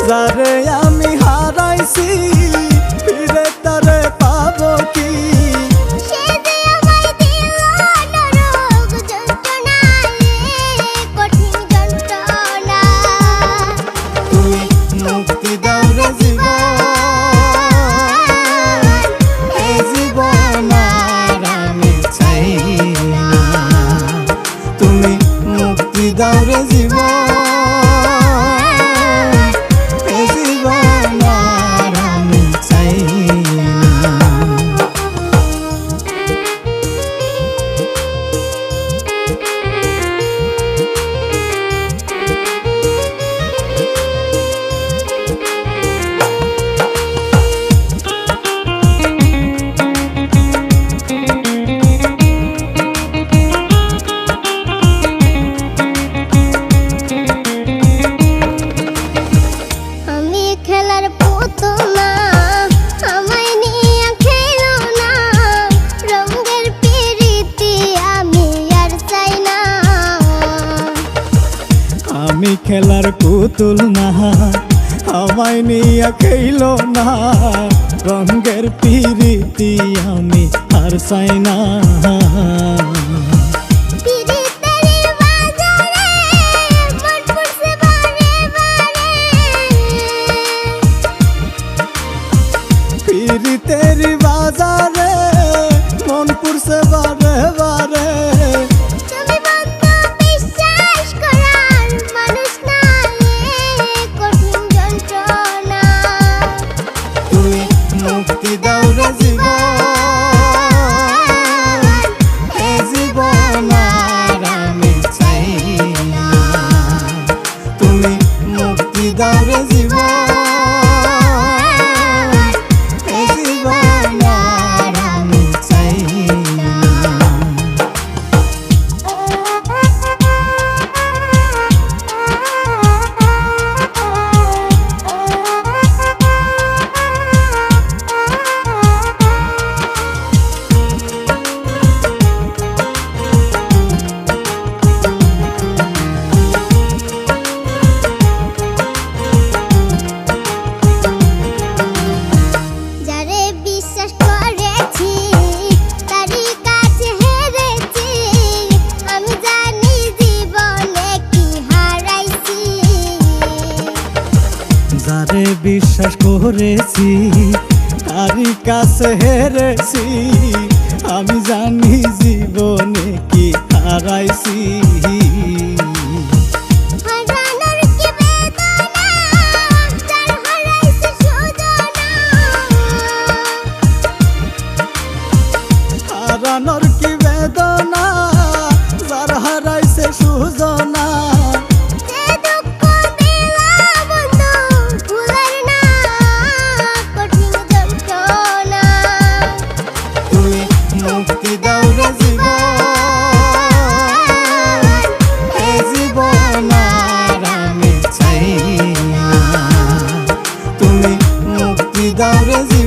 যারে আমি হারাইছি ফিরে তারে পাবো কি? সে যে আমায় দিল নরক যন্ত্রণা রে কঠিন যন্ত্রণা। তুমি মুক্তি দাও রে জীবন, এই জীবন আর আমি চাই না। তুমি মুক্তি দাও রে জীবন, খেলার পুতুল না আমায় নিয়ে খেলো না, রঙের পিরিতি আমি আর চাই না। আমি খেলার পুতুল না আমায় নিয়ে খেলো না, রঙের পিরিতি আমি আর চাই না। तेरी बाजारे मन पुरसे बारे बारे তুমি বন্ধু বিশ্বাস করার মানুষ না রে কঠিন যন্ত্রণা। তুমি মুক্তি দাও রে জীবন, এই জীবন আর আমি চাই না। তুমি মুক্তি দাও রে জীবন, যারে বিশ্বাস করেছি তারই কাছে হেরেছি, আমি জানি জীবনে কি হারাইছি। হারানোর কি বেদনা যার হারাইছে সুজনা। মুক্তি দাও রে জীবন, এই জীবন আর আমি চাই না। তুমি মুক্তি দাও রে জীবন।